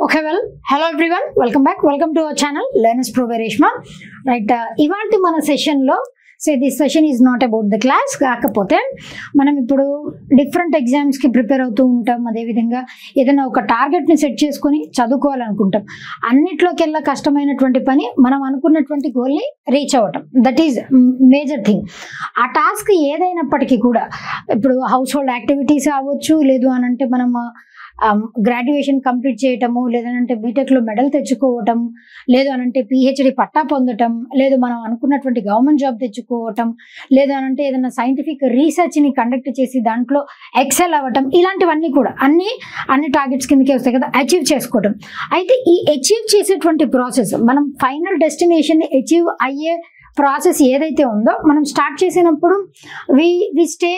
Okay, well, hello everyone. Welcome back. Welcome to our channel, Learners Pro by Reshma. Right, ఇవాల్టి మన సెషన్లో this session is not about the class. కాకపోతే మనం ఇప్పుడు different ఎగ్జామ్స్కి prepare అవుతూ ఉంటాం. అదేవిధంగా ఏదైనా ఒక టార్గెట్ని సెట్ చేసుకొని చదువుకోవాలనుకుంటాం. అన్నిట్లోకెల్లా కష్టమైనటువంటి పని మనం అనుకున్నటువంటి గోల్ని రీచ్ అవ్వటం. That is major thing. ఆ టాస్క్ ఏదైనప్పటికీ కూడా ఇప్పుడు హౌస్ హోల్డ్ యాక్టివిటీస్ అవ్వచ్చు, లేదు అని అంటే మనం గ్రాడ్యుయేషన్ కంప్లీట్ చేయటము, లేదంటే బీటెక్లో మెడల్ తెచ్చుకోవటం, లేదు అనంటే పిహెచ్డి పట్టా పొందటం, లేదు మనం అనుకున్నటువంటి గవర్నమెంట్ జాబ్ తెచ్చుకోవటం, లేదు అనంటే ఏదైనా సైంటిఫిక్ రీసెర్చ్ని కండక్ట్ చేసి దాంట్లో ఎక్సెల్ అవ్వటం, ఇలాంటివన్నీ కూడా అన్ని టార్గెట్స్ కిందకే వస్తాయి కదా, అచీవ్ చేసుకోవటం. అయితే ఈ అచీవ్ చేసేటువంటి ప్రాసెస్, మనం ఫైనల్ డెస్టినేషన్ని అచీవ్ అయ్యే ప్రాసెస్ ఏదైతే ఉందో మనం స్టార్ట్ చేసినప్పుడు we stay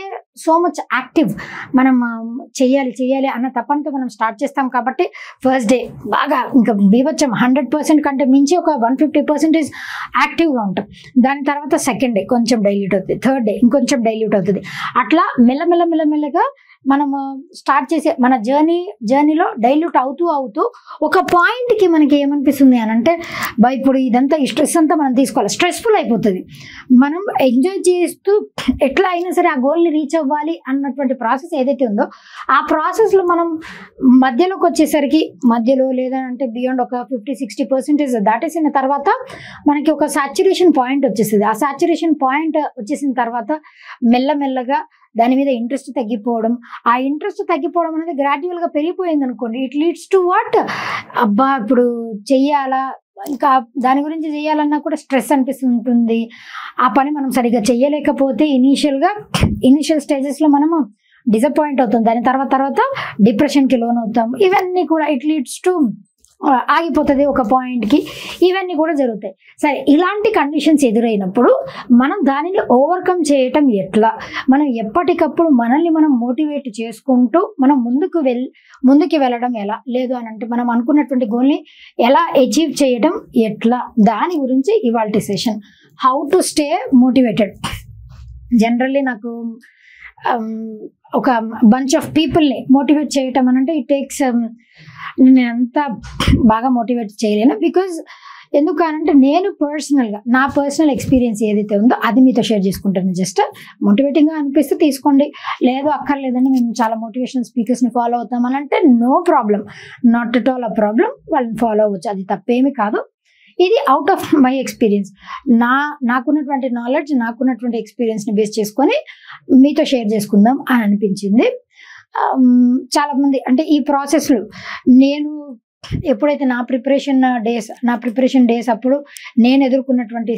so much active. మనం చెయ్యాలి అన్న తపనతో మనం స్టార్ట్ చేస్తాం. కాబట్టి ఫస్ట్ డే బాగా ఇంకా బీభత్సం 100% కంటే మించి ఒక 150% యాక్టివ్గా ఉంటాం. దాని తర్వాత సెకండ్ డే కొంచెం డైల్యూట్ అవుతుంది, థర్డ్ డే ఇంకొంచెం డైల్యూట్ అవుతుంది. అట్లా మెల్లమెల్లగా మనము స్టార్ట్ చేసే మన జర్నీలో డైల్యూట్ అవుతూ ఒక పాయింట్కి మనకి ఏమనిపిస్తుంది అని అంటే, ఇప్పుడు ఇదంతా ఈ స్ట్రెస్ అంతా మనం తీసుకోవాలి, స్ట్రెస్ఫుల్ అయిపోతుంది. మనం ఎంజాయ్ చేస్తూ ఎట్లా అయినా సరే ఆ గోల్ని రీచ్ అవ్వాలి అన్నటువంటి ప్రాసెస్ ఏదైతే ఉందో ఆ ప్రాసెస్లో మనం మధ్యలోకి వచ్చేసరికి, మధ్యలో లేదంటే బియాండ్ ఒక 50-60% దాటేసిన తర్వాత మనకి ఒక సాచ్యురేషన్ పాయింట్ వచ్చేస్తుంది. ఆ సాచ్యురేషన్ పాయింట్ వచ్చేసిన తర్వాత మెల్లమెల్లగా దాని మీద ఇంట్రెస్ట్ తగ్గిపోవడం, ఆ ఇంట్రెస్ట్ తగ్గిపోవడం అనేది గ్రాడ్యువల్గా పెరిగిపోయింది అనుకోండి. ఇట్ లీడ్స్ టు వాట్, అబ్బా ఇప్పుడు చెయ్యాలా, ఇంకా దాని గురించి చేయాలన్నా కూడా స్ట్రెస్ అనిపిస్తుంటుంది. ఆ పని మనం సరిగ్గా చెయ్యలేకపోతే ఇనీషియల్ స్టేజెస్లో మనము డిసప్పాయింట్ అవుతాం. దాని తర్వాత డిప్రెషన్కి లోన్ అవుతాం. ఇవన్నీ కూడా ఇట్ లీడ్స్ టు ఆగిపోతుంది ఒక పాయింట్కి. ఇవన్నీ కూడా జరుగుతాయి. సరే, ఇలాంటి కండిషన్స్ ఎదురైనప్పుడు మనం దానిని ఓవర్కమ్ చేయటం ఎట్లా, మనం ఎప్పటికప్పుడు మనల్ని మనం మోటివేట్ చేసుకుంటూ మనం ముందుకు వెళ్ళడం ఎలా, లేదు అని అంటే మనం అనుకున్నటువంటి గోల్ని ఎలా అచీవ్ చేయడం ఎట్లా, దాని గురించి ఇవాల్టి session. How to stay motivated. Generally నాకు ఒక బంచ్ ఆఫ్ పీపుల్ని మోటివేట్ చేయటం అని అంటే ఇట్ టేక్స్, నేను అంత బాగా మోటివేట్ చేయలేను. బికాజ్ ఎందుకనంటే నేను పర్సనల్గా నా పర్సనల్ ఎక్స్పీరియన్స్ ఏదైతే ఉందో అది మీతో షేర్ చేసుకుంటాను. జస్ట్ మోటివేటింగ్గా అనిపిస్తే తీసుకోండి, లేదు అక్కర్లేదండి మేము చాలా మోటివేషనల్ స్పీకర్స్ని ఫాలో అవుతామని అంటే no problem, not at all a problem. వాళ్ళని ఫాలో అవ్వచ్చు, అది తప్పేమీ కాదు. ఇది అవుట్ ఆఫ్ మై ఎక్స్పీరియన్స్, నాకున్నటువంటి నాలెడ్జ్, నాకున్నటువంటి ఎక్స్పీరియన్స్ని బేస్ చేసుకొని మీతో షేర్ చేసుకుందాం అని అనిపించింది. చాలామంది అంటే ఈ ప్రాసెస్లో నేను ఎప్పుడైతే నా ప్రిపరేషన్ డేస్ అప్పుడు నేను ఎదుర్కొన్నటువంటి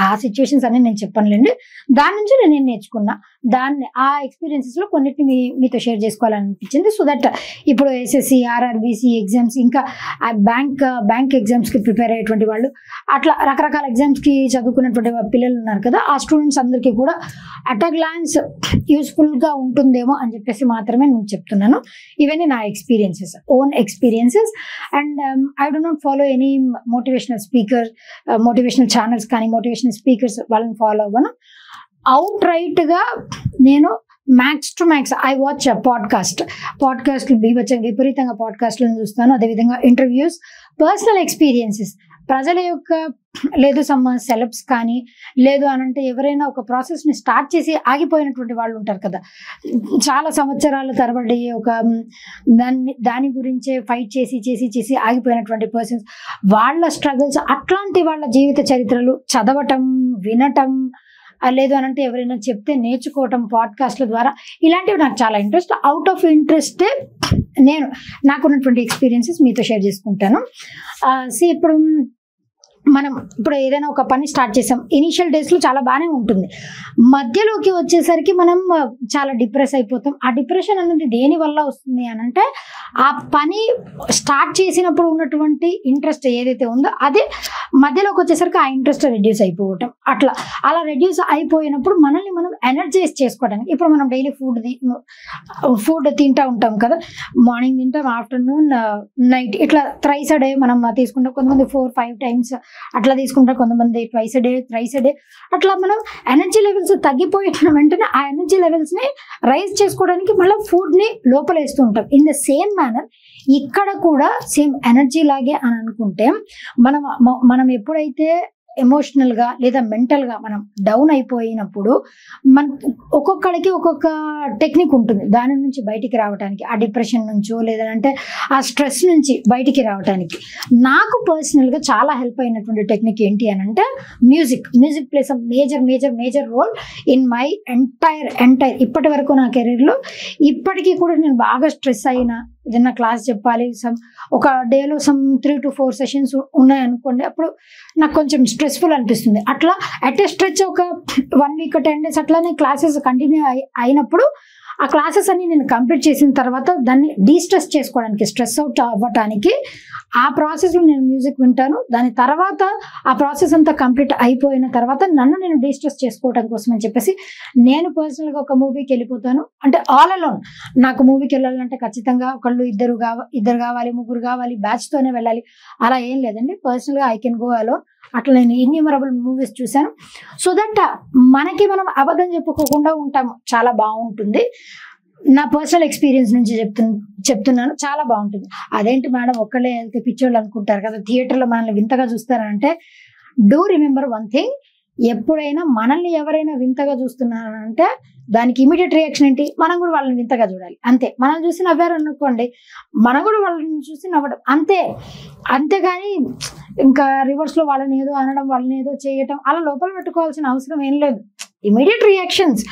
ఆ సిచ్యువేషన్స్ అన్ని నేను చెప్పనులేండి. దాని నుంచి నేను నేర్చుకున్నా, ఆ ఎక్స్పీరియన్సెస్లో కొన్నిటిని మీతో షేర్ చేసుకోవాలనిపించింది. సో దట్ ఇప్పుడు ఎస్ఎస్సి, ఆర్ఆర్బీసీ ఎగ్జామ్స్, ఇంకా బ్యాంక్ ఎగ్జామ్స్కి ప్రిపేర్ అయ్యేటువంటి వాళ్ళు, అట్లా రకరకాల ఎగ్జామ్స్కి చదువుకున్నటువంటి పిల్లలు ఉన్నారు కదా, ఆ స్టూడెంట్స్ అందరికీ కూడా అట్ అ గ్లాన్స్ యూస్ఫుల్గా ఉంటుందేమో అని చెప్పేసి మాత్రమే నేను చెప్తున్నాను. ఇవన్నీ నా experiences, own experiences. And I do not follow any motivational speaker, motivational channels కానీ మోటివేషనల్ స్పీకర్స్ వాళ్ళని ఫాలో అవ్వను. అవుట్ రైట్గా నేను max to max I watch పాడ్కాస్ట్లు విపరీతంగా పాడ్కాస్ట్లను చూస్తాను. అదేవిధంగా ఇంటర్వ్యూస్, పర్సనల్ ఎక్స్పీరియన్సెస్, ప్రజల యొక్క, లేదు సెలబ్స్ కానీ, లేదు అనంటే ఎవరైనా ఒక ప్రాసెస్ని స్టార్ట్ చేసి ఆగిపోయినటువంటి వాళ్ళు ఉంటారు కదా, చాలా సంవత్సరాల తరబడి ఒక దాని గురించే ఫైట్ చేసి ఆగిపోయినటువంటి పర్సన్స్, వాళ్ళ స్ట్రగుల్స్, అట్లాంటి వాళ్ళ జీవిత చరిత్రలు చదవటం, వినటం, లేదు అనంటే ఎవరైనా చెప్తే నేర్చుకోవటం పాడ్కాస్ట్ల ద్వారా, ఇలాంటివి నాకు చాలా ఇంట్రెస్ట్. అవుట్ ఆఫ్ ఇంట్రెస్టే నేను నాకున్నటువంటి ఎక్స్పీరియన్సెస్ మీతో షేర్ చేసుకుంటాను. ఇప్పుడు ఏదైనా ఒక పని స్టార్ట్ చేసాం, ఇనీషియల్ డేస్లో చాలా బాగానే ఉంటుంది, మధ్యలోకి వచ్చేసరికి మనం చాలా డిప్రెస్ అయిపోతాం. ఆ డిప్రెషన్ అనేది దేని వల్ల వస్తుంది అని అంటే, ఆ పని స్టార్ట్ చేసినప్పుడు ఉన్నటువంటి ఇంట్రెస్ట్ ఏదైతే ఉందో అదే మధ్యలోకి వచ్చేసరికి ఆ ఇంట్రెస్ట్ రెడ్యూస్ అయిపోవటం. అలా రెడ్యూస్ అయిపోయినప్పుడు మనల్ని మనం ఎనర్జైజ్ చేసుకోవడానికి, ఇప్పుడు మనం డైలీ ఫుడ్ తింటూ ఉంటాం కదా, మార్నింగ్ తింటాం, ఆఫ్టర్నూన్, నైట్, ఇట్లా థ్రైస్ అ డే మనం తీసుకుంటాం. కొంతమంది 4-5 times అట్లా తీసుకుంటారు, కొంతమంది ట్వైస్ డే థ్రైస్ డే. అట్లా మనం ఎనర్జీ లెవెల్స్ తగ్గిపోయిన వెంటనే ఆ ఎనర్జీ లెవెల్స్ని రైజ్ చేసుకోవడానికి మళ్ళీ ఫుడ్ని లోపల వేస్తూ ఉంటాం. ఇన్ ద సేమ్ మేనర్ ఇక్కడ కూడా సేమ్ ఎనర్జీ లాగే అని అనుకుంటే మనం ఎప్పుడైతే ఎమోషనల్గా లేదా మెంటల్గా మనం డౌన్ అయిపోయినప్పుడు మన ఒక్కొక్కడికి ఒక్కొక్క టెక్నిక్ ఉంటుంది దాని నుంచి బయటికి రావడానికి, ఆ డిప్రెషన్ నుంచో లేదంటే ఆ స్ట్రెస్ నుంచి బయటికి రావడానికి. నాకు పర్సనల్గా చాలా హెల్ప్ అయినటువంటి టెక్నిక్ ఏంటి అని అంటే music plays a major role in my entire ఇప్పటి వరకు నా కెరీర్లో. ఇప్పటికీ కూడా నేను బాగా స్ట్రెస్ అయినా, ఏదైనా క్లాస్ చెప్పాలి, ఒక డేలో 3 to 4 సెషన్స్ ఉన్నాయనుకోండి, అప్పుడు నాకు కొంచెం స్ట్రెస్ఫుల్ అనిపిస్తుంది. అట్లా అట్ ఏ స్ట్రెచ్ ఒక 1 week 10 days అట్లానే క్లాసెస్ కంటిన్యూ అయినప్పుడు ఆ క్లాసెస్ అన్ని నేను కంప్లీట్ చేసిన తర్వాత దాన్ని డీస్ట్రెస్ చేసుకోవడానికి, స్ట్రెస్ అవుట్ అవ్వటానికి ఆ ప్రాసెస్లో నేను మ్యూజిక్ వింటాను. దాని తర్వాత ఆ ప్రాసెస్ అంతా కంప్లీట్ అయిపోయిన తర్వాత నన్ను నేను డీస్ట్రెస్ చేసుకోవడం కోసం అని చెప్పేసి నేను పర్సనల్గా ఒక మూవీకి వెళ్ళిపోతాను. అంటే ఆల్ అలోన్. నాకు మూవీకి వెళ్ళాలంటే ఖచ్చితంగా ఇద్దరు కావాలి, ముగ్గురు కావాలి, బ్యాచ్తోనే వెళ్ళాలి అలా ఏం లేదండి. పర్సనల్గా ఐ కెన్ గో అలోన్. అట్లా నేను ఇన్యూమరబుల్ మూవీస్ చూశాను. సో దట్ మనకి మనం అబద్ధం చెప్పుకోకుండా ఉంటాము, చాలా బాగుంటుంది. నా పర్సనల్ ఎక్స్పీరియన్స్ నుంచి చెప్తున్నాను, చాలా బాగుంటుంది. అదేంటి మేడం ఒక్కళ్ళే వెళ్తే పిచ్చోళ్ళు అనుకుంటారు కదా, థియేటర్లో మనల్ని వింతగా చూస్తారంటే డూ రిమెంబర్ వన్ థింగ్, ఎప్పుడైనా మనల్ని ఎవరైనా వింతగా చూస్తున్నారంటే దానికి ఇమీడియట్ రియాక్షన్ ఏంటి, మనం కూడా వాళ్ళని వింతగా చూడాలి అంతే. మనం చూసి నవ్వారు అనుకోండి, మనం కూడా వాళ్ళని చూసి నవ్వడం అంతే. అంతేగాని ఇంకా రివర్స్లో వాళ్ళని ఏదో అనడం, వాళ్ళని ఏదో చేయటం అలా లోపల పెట్టుకోవాల్సిన అవసరం ఏం లేదు. ఇమీడియట్ రియాక్షన్స్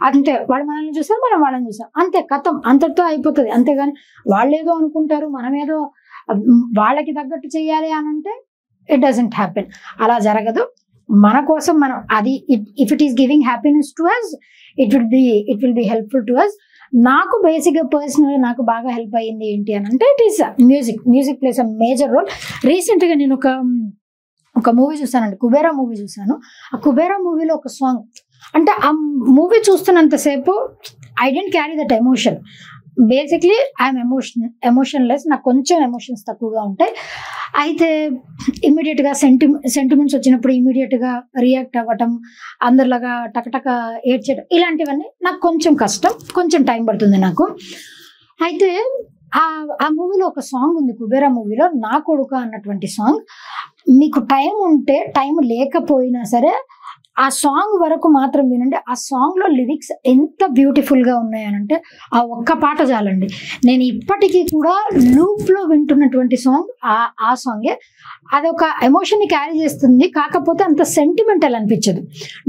అంతే. వాళ్ళు మనల్ని చూసారు, మనం వాళ్ళని చూసాం అంతే, కథం అంతటితో అయిపోతుంది. అంతేగాని వాళ్ళు ఏదో అనుకుంటారు, మనం ఏదో వాళ్ళకి తగ్గట్టు చేయాలి అని అంటే ఇట్ డజంట్ హ్యాపెన్. అలా జరగదు. మన కోసం మనం అది if it is giving happiness to us it will be helpful to us. నాకు బేసిక్గా పర్సనల్గా నాకు బాగా హెల్ప్ అయ్యింది ఏంటి అని అంటే it is music plays a major role. రీసెంట్గా నేను ఒక మూవీ చూసానండి, కుబేరా మూవీ చూసాను. ఆ కుబేరా మూవీలో ఒక సాంగ్, అంటే ఆ మూవీ చూస్తున్నంతసేపు I didn't carry that emotion. Basically I'm emotionless, నాకు కొంచెం ఎమోషన్స్ తక్కువగా ఉంటాయి. అయితే ఇమీడియట్గా సెంటిమెంట్స్ వచ్చినప్పుడు ఇమీడియట్గా రియాక్ట్ అవ్వటం, అందరిలాగా టకటక ఏడ్చడం, ఇలాంటివన్నీ నాకు కొంచెం కష్టం, కొంచెం టైం పడుతుంది నాకు. అయితే ఆ మూవీలో ఒక సాంగ్ ఉంది, కుబేరా మూవీలో నా కొడుక అన్నటువంటి సాంగ్. మీకు టైం ఉంటే, టైం లేకపోయినా సరే ఆ సాంగ్ వరకు మాత్రం వినండి. ఆ సాంగ్లో లిరిక్స్ ఎంత బ్యూటిఫుల్గా ఉన్నాయనంటే ఆ ఒక్క పాట చాలండి. నేను ఇప్పటికీ కూడా లూప్లో వింటున్నటువంటి సాంగ్ ఆ సాంగే. అదొక ఎమోషన్ని క్యారీ చేస్తుంది, కాకపోతే అంత సెంటిమెంటల్ అనిపించదు,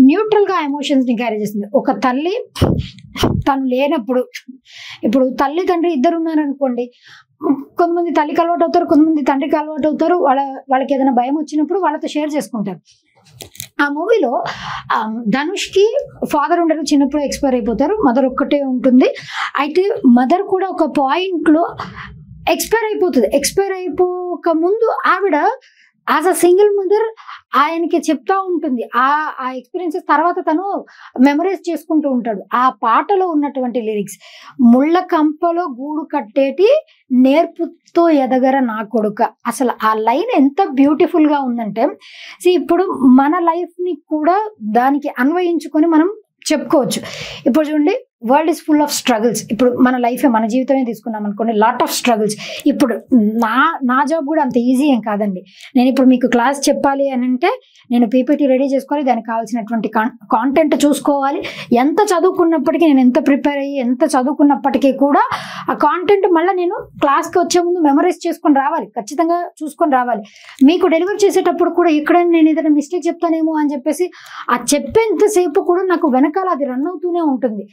న్యూట్రల్గా ఎమోషన్స్ని క్యారీ చేస్తుంది. ఒక తల్లి తను లేనప్పుడు, ఇప్పుడు తల్లి తండ్రి ఇద్దరు ఉన్నారనుకోండి, కొంతమంది తల్లికి అలవాటు అవుతారు, కొంతమంది తండ్రికి అలవాటు అవుతారు. వాళ్ళకి ఏదైనా భయం వచ్చినప్పుడు వాళ్ళతో షేర్ చేసుకుంటారు. ఆ మూవీలో ధనుష్కి ఫాదర్ ఉండరు, చిన్నప్పుడు ఎక్స్పైర్ అయిపోతారు, మదర్ ఒక్కటే ఉంటుంది. అయితే మదర్ కూడా ఒక పాయింట్లో ఎక్స్పైర్ అయిపోతుంది. ఎక్స్పైర్ అయిపోక ముందు ఆవిడ యాజ్ అ సింగిల్ మదర్ ఆయనకి చెప్తా ఉంటుంది ఆ ఎక్స్పీరియన్సెస్. తర్వాత తను మెమరైజ్ చేసుకుంటూ ఉంటాడు. ఆ పాటలో ఉన్నటువంటి లిరిక్స్, ముళ్ళ కంపలో గూడు కట్టేటి నేర్పుతో ఎదగర నా కొడుక, అసలు ఆ లైన్ ఎంత బ్యూటిఫుల్గా ఉందంటే, ఇప్పుడు మన లైఫ్ని కూడా దానికి అన్వయించుకొని మనం చెప్పుకోవచ్చు. ఇప్పుడు చూడండి, world is full of struggles. ఇప్పుడు మన లైఫే, మన జీవితమే తీసుకున్నాం అనుకోండి, లాట్ ఆఫ్ స్ట్రగుల్స్. ఇప్పుడు నా జాబ్ కూడా అంత ఈజీ ఏం కాదండి. నేను ఇప్పుడు మీకు క్లాస్ చెప్పాలి అని అంటే నేను పీపీటీ రెడీ చేసుకోవాలి, దానికి కావాల్సినటువంటి కాంటెంట్ చూసుకోవాలి. ఎంత చదువుకున్నప్పటికీ, నేను ఎంత ప్రిపేర్ అయ్యి ఎంత చదువుకున్నప్పటికీ కూడా ఆ కాంటెంట్ మళ్ళీ నేను క్లాస్కి వచ్చే ముందు మెమరైజ్ చేసుకొని రావాలి, ఖచ్చితంగా చూసుకొని రావాలి. మీకు డెలివర్ చేసేటప్పుడు కూడా ఎక్కడైనా నేను ఏదైనా మిస్టేక్ చెప్తానేమో అని చెప్పేసి ఆ చెప్పేంతసేపు కూడా నాకు వెనకాల అది రన్ అవుతూనే ఉంటుంది.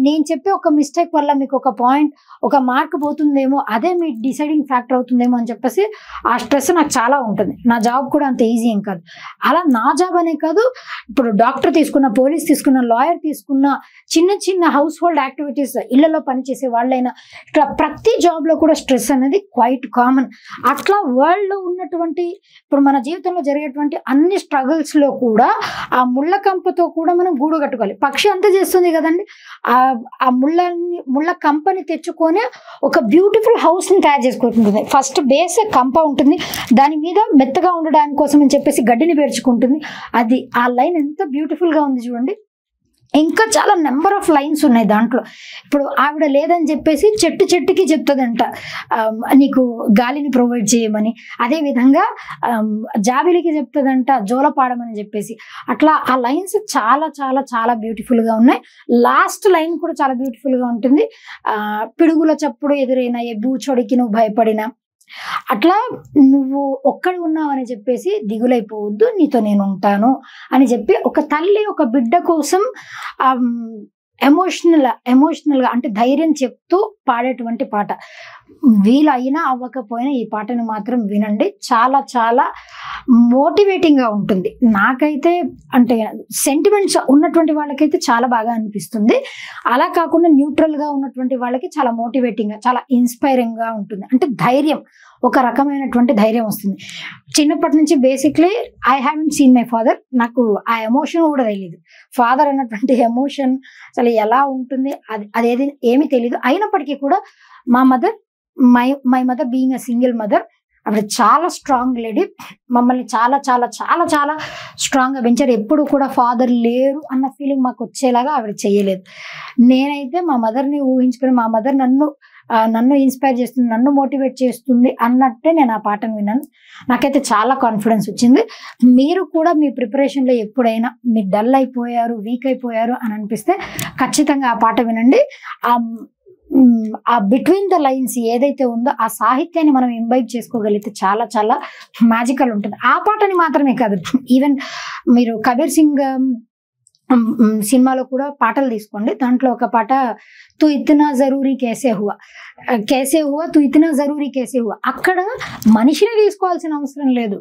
నేను చెప్పే ఒక మిస్టేక్ వల్ల మీకు ఒక పాయింట్, ఒక మార్క్ పోతుందేమో, అదే మీ డిసైడింగ్ ఫ్యాక్టర్ అవుతుందేమో అని చెప్పేసి ఆ స్ట్రెస్ నాకు చాలా ఉంటుంది. నా జాబ్ కూడా అంత ఈజీ ఏం కాదు. అలా నా జాబ్ అనే కాదు, ఇప్పుడు డాక్టర్ తీసుకున్న, పోలీస్ తీసుకున్న, లాయర్ తీసుకున్న, చిన్న చిన్న హౌస్ హోల్డ్ యాక్టివిటీస్, ఇళ్లలో పనిచేసే వాళ్ళైనా, ఇట్లా ప్రతి జాబ్లో కూడా స్ట్రెస్ అనేది క్వైట్ కామన్. అట్లా వరల్డ్లో ఉన్నటువంటి, ఇప్పుడు మన జీవితంలో జరిగేటువంటి అన్ని స్ట్రగుల్స్లో కూడా ఆ ముళ్ళ కంపతో కూడా మనం గూడు కట్టుకోవాలి. పక్షి అంతా చేస్తుంది కదండి, ఆ ముళ్ళ కంపని తెచ్చుకొని ఒక బ్యూటిఫుల్ హౌస్ని తయారు చేసుకుంటుంది. ఫస్ట్ బేస్ కంప ఉంటుంది, దాని మీద మెత్తగా ఉండడానికి కోసం అని చెప్పేసి గడ్డిని పేర్చుకుంటుంది. అది ఆ లైన్ ఎంత బ్యూటిఫుల్గా ఉంది చూడండి. ఇంకా చాలా నెంబర్ ఆఫ్ లైన్స్ ఉన్నాయి దాంట్లో. ఇప్పుడు ఆవిడ లేదని చెప్పేసి చెట్టుకి చెప్తుందంట నీకు గాలిని ప్రొవైడ్ చేయమని, అదేవిధంగా జాబిలికి చెప్తుందంట జోలపాడమని చెప్పేసి. అట్లా ఆ లైన్స్ చాలా చాలా చాలా బ్యూటిఫుల్గా ఉన్నాయి. లాస్ట్ లైన్ కూడా చాలా బ్యూటిఫుల్గా ఉంటుంది. పిడుగుల చప్పుడు ఎదురైన బూచొడికి నువ్వు భయపడిన, అట్లా నువ్వు ఒక్కడి ఉన్నావు అని చెప్పేసి దిగులైపోవద్దు, నీతో నేను ఉంటాను అని చెప్పి ఒక తల్లి ఒక బిడ్డ కోసం ఎమోషనల్గా అంటే ధైర్యం చెప్తూ పాడేటువంటి పాట. వీలు అయినా అవ్వకపోయినా ఈ పాటను మాత్రం వినండి, చాలా చాలా మోటివేటింగ్గా ఉంటుంది. నాకైతే అంటే సెంటిమెంట్స్ ఉన్నటువంటి వాళ్ళకైతే చాలా బాగా అనిపిస్తుంది. అలా కాకుండా న్యూట్రల్గా ఉన్నటువంటి వాళ్ళకి చాలా మోటివేటింగ్గా చాలా ఇన్స్పైరింగ్గా ఉంటుంది. అంటే ధైర్యం, ఒక రకమైనటువంటి ధైర్యం వస్తుంది. చిన్నప్పటి నుంచి basically I haven't seen my father. నాకు ఆ ఎమోషన్ కూడా తెలియదు. ఫాదర్ అన్నటువంటి ఎమోషన్ అసలు ఎలా ఉంటుంది అదేది ఏమీ తెలియదు. అయినప్పటికీ కూడా మా mother, my mother being a single mother, ఆవిడ చాలా స్ట్రాంగ్ లేడీ. మమ్మల్ని చాలా చాలా చాలా చాలా స్ట్రాంగ్గా పెంచారు. ఎప్పుడు కూడా ఫాదర్ లేరు అన్న ఫీలింగ్ మాకు వచ్చేలాగా ఆవిడ చేయలేదు. నేనైతే మా మదర్ని ఊహించుకొని మా మదర్ నన్ను ఇన్స్పైర్ చేస్తుంది, నన్ను మోటివేట్ చేస్తుంది అన్నట్టే నేను ఆ పాటను విన్నాను. నాకైతే చాలా కాన్ఫిడెన్స్ వచ్చింది. మీరు కూడా మీ ప్రిపరేషన్లో ఎప్పుడైనా మీరు డల్ అయిపోయారు, వీక్ అయిపోయారు అని అనిపిస్తే ఖచ్చితంగా ఆ పాట వినండి. ఆ బిట్వీన్ ద లైన్స్ ఏదైతే ఉందో ఆ సాహిత్యాన్ని మనం ఇంబైబ్ చేసుకోగలిగితే చాలా చాలా మ్యాజికల్ ఉంటుంది. ఆ పాటని మాత్రమే కాదు, ఈవెన్ మీరు కబీర్ సింగ్ సినిమాలో కూడా పాటలు తీసుకోండి. దాంట్లో ఒక పాట తు ఇతనా జరూరీ కేసే హువా తు ఇతనా జరూరీ కేసే హువా, అక్కడ మనిషిని తీసుకోవాల్సిన అవసరం లేదు.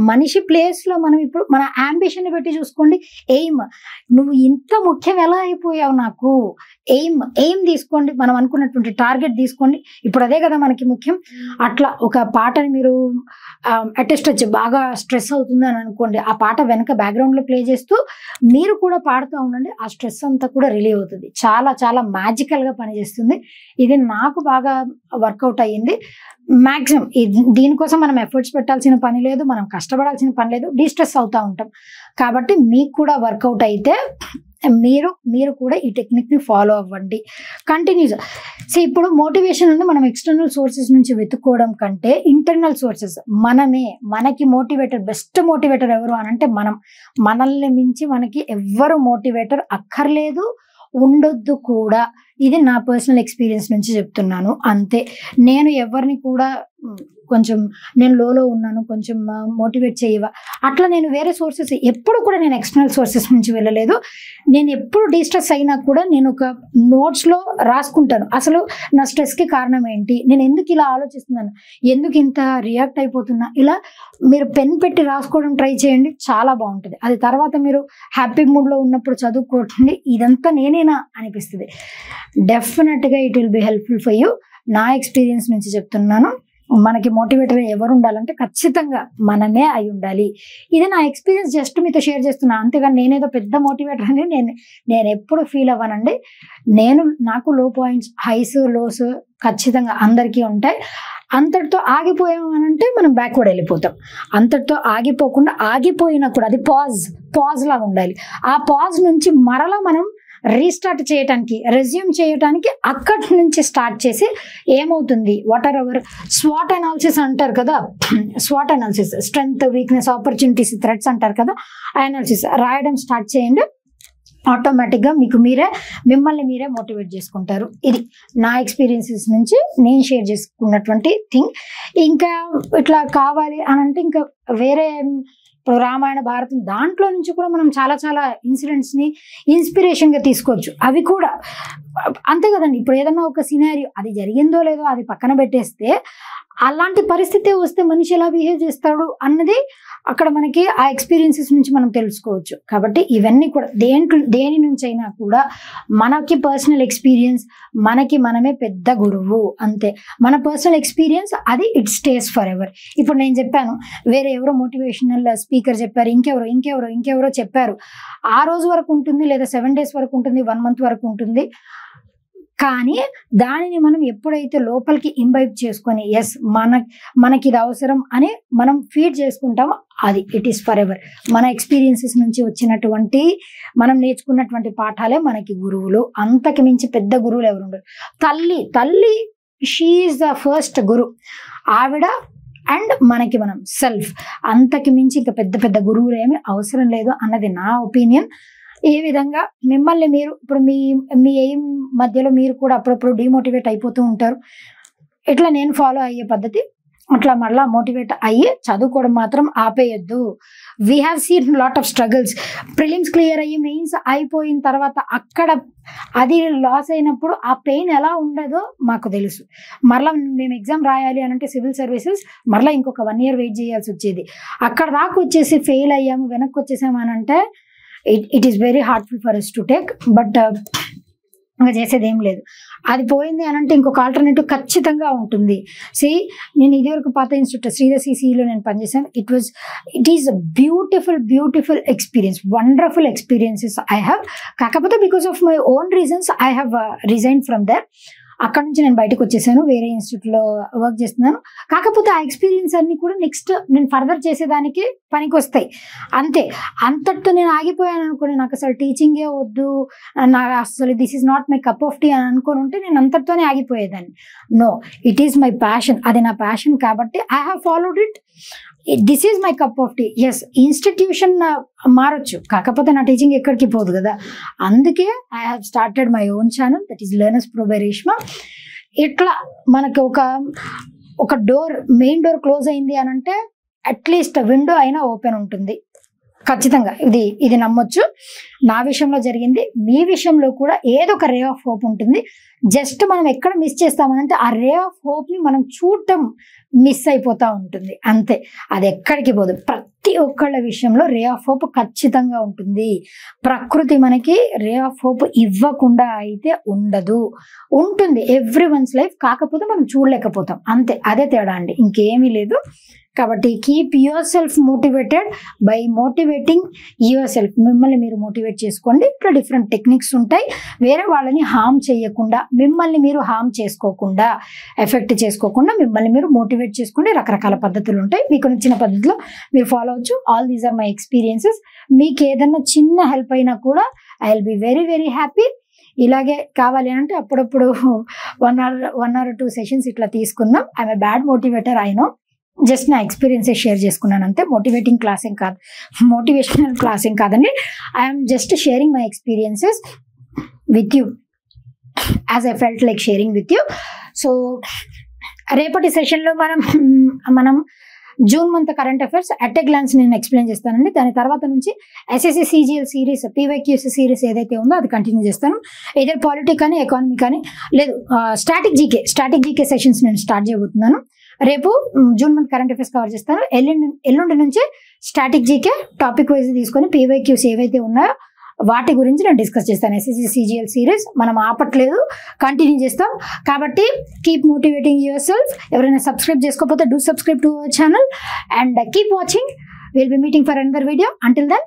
మనిషి ప్లేస్లో మనం ఇప్పుడు మన అంబిషన్ పెట్టి చూసుకోండి. ఎయిమ్, నువ్వు ఇంత ముఖ్యం ఎలా అయిపోయావు నాకు, ఎయిమ్ తీసుకోండి, మనం అనుకున్నటువంటి టార్గెట్ తీసుకోండి. ఇప్పుడు అదే కదా మనకి ముఖ్యం. అట్లా ఒక పాటని మీరు అటెస్ట్ వచ్చి బాగా స్ట్రెస్ అవుతుంది అని అనుకోండి, ఆ పాట వెనక బ్యాక్గ్రౌండ్లో ప్లే చేస్తూ మీరు కూడా పాడుతూ ఉండండి. ఆ స్ట్రెస్ అంతా కూడా రిలీవ్ అవుతుంది. చాలా చాలా మ్యాజికల్గా పనిచేస్తుంది. ఇది నాకు బాగా వర్కౌట్ అయ్యింది. మ్యాక్సిమం దీనికోసం మనం ఎఫర్ట్స్ పెట్టాల్సిన పని లేదు, మనం కష్టపడాల్సిన పని లేదు, డిస్ట్రెస్ అవుతూ ఉంటాం. కాబట్టి మీకు కూడా వర్కౌట్ అయితే మీరు కూడా ఈ టెక్నిక్ని ఫాలో అవ్వండి కంటిన్యూస్. సో ఇప్పుడు మోటివేషన్ అనేది మనం ఎక్స్టర్నల్ సోర్సెస్ నుంచి వెతుక్కోవడం కంటే ఇంటర్నల్ సోర్సెస్ మనకి బెస్ట్ మోటివేటర్ ఎవరు అని అంటే మనల్ని మించి మనకి ఎవ్వరు మోటివేటర్ అక్కర్లేదు, ఉండొద్దు కూడా. ఇది నా పర్సనల్ ఎక్స్పీరియన్స్ నుంచి చెప్తున్నాను అంతే. నేను ఎవరిని కూడా కొంచెం నేను లోలో ఉన్నాను, కొంచెం మోటివేట్ చేయవా, అట్లా నేను వేరే సోర్సెస్ ఎప్పుడు కూడా నేను ఎక్స్టర్నల్ సోర్సెస్ నుంచి వెళ్ళలేదు. నేను ఎప్పుడు డిస్ట్రెస్ అయినా కూడా నేను ఒక నోట్స్లో రాసుకుంటాను, అసలు నా స్ట్రెస్కి కారణం ఏంటి, నేను ఎందుకు ఇలా ఆలోచిస్తున్నాను, ఎందుకు ఇంత రియాక్ట్ అయిపోతున్నా. ఇలా మీరు పెన్ పెట్టి రాసుకోవడం ట్రై చేయండి, చాలా బాగుంటుంది. అది తర్వాత మీరు హ్యాపీ మూడ్లో ఉన్నప్పుడు చదువుకోండి, ఇదంతా నేనేనా అనిపిస్తుంది. డెఫినెట్గా it will be helpful for you. నా ఎక్స్పీరియన్స్ నుంచి చెప్తున్నాను. మనకి మోటివేటర్ ఎవరు ఉండాలంటే ఖచ్చితంగా మనమే అయి ఉండాలి. ఇది నా ఎక్స్పీరియన్స్, జస్ట్ మీతో షేర్ చేస్తున్నా, అంతేగాని నేనేదో పెద్ద మోటివేటర్ అని నేను ఎప్పుడు ఫీల్ అవ్వనండి. నాకు లో పాయింట్స్, హైస్, లోస్ ఖచ్చితంగా అందరికీ ఉంటాయి. అంతటితో ఆగిపోయాం అని అంటే మనం బ్యాక్వర్డ్ వెళ్ళిపోతాం. అంతటితో ఆగిపోకుండా, ఆగిపోయినా కూడా అది పాజ్ లాగా ఉండాలి. ఆ పాజ్ నుంచి మరలా మనం రీస్టార్ట్ చేయడానికి, రెజ్యూమ్ చేయడానికి అక్కడి నుంచి స్టార్ట్ చేసి ఏమవుతుంది, వాట్ ఆర్ అవర్ స్వాట్ అనాలిసిస్ అంటారు కదా, స్వాట్ analysis, strength, weakness, opportunities, threats అంటారు కదా, అనాలిసిస్ రాయడం స్టార్ట్ చేయండి. ఆటోమేటిక్గా మిమ్మల్ని మీరే మోటివేట్ చేసుకుంటారు. ఇది నా ఎక్స్పీరియన్సెస్ నుంచి నేను షేర్ చేసుకున్నటువంటి థింగ్. ఇంకా ఇట్లా కావాలి అని అంటే ఇంకా వేరే ఇప్పుడు రామాయణ, భారతం దాంట్లో నుంచి కూడా మనం చాలా చాలా ఇన్సిడెంట్స్ని ఇన్స్పిరేషన్గా తీసుకోవచ్చు. అవి కూడా అంతే కదండి. ఇప్పుడు ఏదన్నా ఒక సినారియో అది జరిగిందో లేదో అది పక్కన పెట్టేస్తే అలాంటి పరిస్థితి వస్తే మనిషి ఎలా బిహేవ్ చేస్తాడు అన్నది అక్కడ మనకి ఆ ఎక్స్పీరియన్సెస్ నుంచి మనం తెలుసుకోవచ్చు. కాబట్టి ఇవన్నీ కూడా దేని నుంచి అయినా కూడా మనకి పర్సనల్ ఎక్స్పీరియన్స్, మనకి మనమే పెద్ద గురువు అంతే. మన పర్సనల్ ఎక్స్పీరియన్స్ అది ఇట్ స్టేస్ ఫర్ ఎవర్. ఇప్పుడు నేను చెప్పాను, వేరే ఎవరో మోటివేషనల్ స్పీకర్ చెప్పారు, ఇంకెవరో చెప్పారు. ఆ రోజు వరకు ఉంటుంది, లేదా 7 days వరకు ఉంటుంది, 1 month వరకు ఉంటుంది. కానీ దానిని మనం ఎప్పుడైతే లోపలికి ఇంబైబ్ చేసుకొని ఎస్ మనకి ఇది అవసరం అని మనం ఫీడ్ చేసుకుంటామో అది ఇట్ ఈస్ ఫర్ ఎవర్. మన ఎక్స్పీరియన్సెస్ నుంచి వచ్చినటువంటి మనం నేర్చుకున్నటువంటి పాఠాలే మనకి గురువులు. అంతకు మించి పెద్ద గురువులు ఎవరు ఉండరు. తల్లి షీ ఈజ్ ద ఫస్ట్ గురు. ఆవిడ అండ్ మనకి మనం సెల్ఫ్. అంతకు మించి ఇంకా పెద్ద గురువులు ఏమి అవసరం లేదు అన్నది నా ఒపీనియన్. ఏ విధంగా మిమ్మల్ని మీరు ఇప్పుడు మీ ఎయిమ్ మధ్యలో మీరు కూడా అప్పుడప్పుడు డిమోటివేట్ అయిపోతూ ఉంటారు. ఇట్లా నేను ఫాలో అయ్యే పద్ధతి, అట్లా మళ్ళీ మోటివేట్ అయ్యి చదువుకోవడం మాత్రం ఆపేయద్దు. We have seen lot of struggles. Prelims clear అయ్యి మెయిన్స్ అయిపోయిన తర్వాత అక్కడ అది లాస్ అయినప్పుడు ఆ పెయిన్ ఎలా ఉండదో మాకు తెలుసు. మరలా మేము ఎగ్జామ్ రాయాలి అనంటే సివిల్ సర్వీసెస్ మరలా ఇంకొక 1 year వెయిట్ చేయాల్సి వచ్చేది. అక్కడ దాకా వచ్చేసి ఫెయిల్ అయ్యాము, వెనక్కి వచ్చేసాము అని అంటే it is very hardful for us to take. But ఇంకా చేసేది ఏం లేదు. అది పోయింది అని అంటే ఇంకొక ఆల్టర్నేటివ్ ఖచ్చితంగా ఉంటుంది. నేను ఇదివరకు పాత ఇన్స్టిట్యూట్ శ్రీధర్ సిసిలో నేను పనిచేశాను. It is a beautiful experience, wonderful experiences I have. కాకపోతే because of my own reasons I have resign from there. అక్కడ నుంచి నేను బయటకు వచ్చేసాను, వేరే ఇన్స్టిట్యూట్లో వర్క్ చేస్తున్నాను. కాకపోతే ఆ ఎక్స్పీరియన్స్ అన్ని కూడా నెక్స్ట్ నేను ఫర్దర్ చేసేదానికి పనికి వస్తాయి అంతే. అంతటితో నేను ఆగిపోయాను అనుకోండి, నాకు అసలు టీచింగే వద్దు, నాకు అసలు this is not my cup of tea అని అనుకుని ఉంటే నేను అంతటితోనే ఆగిపోయేదాన్ని. No, it is my passion. అది నా ప్యాషన్ కాబట్టి I have followed it. This is my cup of tea. Yes, institution మారొచ్చు, కాకపోతే నా టీచింగ్ ఎక్కడికి పోదు కదా. అందుకే I have started my own channel, that is learners pro by Reshma. ఇట్లా మనకి ఒక మెయిన్ డోర్ క్లోజ్ అయింది అని అంటే అట్లీస్ట్ విండో అయినా ఓపెన్ ఉంటుంది ఖచ్చితంగా. ఇది నమ్మొచ్చు. నా విషయంలో జరిగింది, మీ విషయంలో కూడా ఏదో ఒక రే ఆఫ్ హోప్ ఉంటుంది. జస్ట్ మనం ఎక్కడ మిస్ చేస్తామనంటే ఆ రే ఆఫ్ హోప్ని మనం చూడటం మిస్ అయిపోతూ ఉంటుంది అంతే. అది ఎక్కడికి పోదు. ప్రతి ఒక్కళ్ళ విషయంలో రే ఆఫ్ హోప్ ఖచ్చితంగా ఉంటుంది. ప్రకృతి మనకి రే ఆఫ్ హోప్ ఇవ్వకుండా అయితే ఉంటుంది ఎవ్రీ వన్స్ లైఫ్. కాకపోతే మనం చూడలేకపోతాం అంతే. అదే తేడా అండి, ఇంకేమీ లేదు. కాబట్టి keep your self motivated by motivating your self. మిమ్మల్ని మీరు మోటివేట్ చేసుకోండి. ఇట్లా డిఫరెంట్ టెక్నిక్స్ ఉంటాయి. వేరే వాళ్ళని హార్మ్ చేయకుండా, మిమ్మల్ని మీరు హార్మ్ చేసుకోకుండా, ఎఫెక్ట్ చేసుకోకుండా మిమ్మల్ని మీరు మోటివేట్ చేసుకోండి. రకరకాల పద్ధతులు ఉంటాయి, మీకు నచ్చిన పద్ధతిలో మీరు ఫాలో అవ్వచ్చు. All these are my experiences. మీకు ఏదన్నా చిన్న హెల్ప్ అయినా కూడా I will be very very happy. ఇలాగే కావాలి అంటే అప్పుడప్పుడు 1 or 2 sessions ఇట్లా తీసుకుందాం. I'm a bad motivator, I know. Just నా ఎక్స్పీరియన్సెస్ షేర్ చేసుకున్నాను అంతే. మోటివేషనల్ క్లాస్ ఏం కాదండి. I'm just sharing my experiences with you as I felt like sharing with you. So రేపటి సెషన్లో మనం June month current affairs at a glance నేను explain చేస్తానండి. దాని తర్వాత నుంచి ఎస్ఎస్సి సిజిఎల్ సిరీస్, పీవైక్యూసీ సిరీస్ ఏదైతే ఉందో అది కంటిన్యూ చేస్తాను. ఇదే పాలిటిక్ కానీ, ఎకానమీ కానీ, లేదు స్టాటిక్ జీకే సెషన్స్ నేను స్టార్ట్ చేయబోతున్నాను. రేపు June month current affairs cover చేస్తాను. ఎల్లుండి నుంచి స్టాటిక్ జీకే టాపిక్ వైజ్ తీసుకొని పీవైక్యూస్ ఏవైతే ఉన్నాయో వాటి గురించి నేను డిస్కస్ చేస్తాను. ఎస్ఎస్సి సిజిఎల్ సిరీస్ మనం ఆపట్లేదు, కంటిన్యూ చేస్తాం. కాబట్టి కీప్ మోటివేటింగ్ యువర్ సెల్ఫ్. ఎవరైనా సబ్స్క్రైబ్ చేసుకోకపోతే do subscribe to our channel and keep watching. Will be meeting for another video. Until then,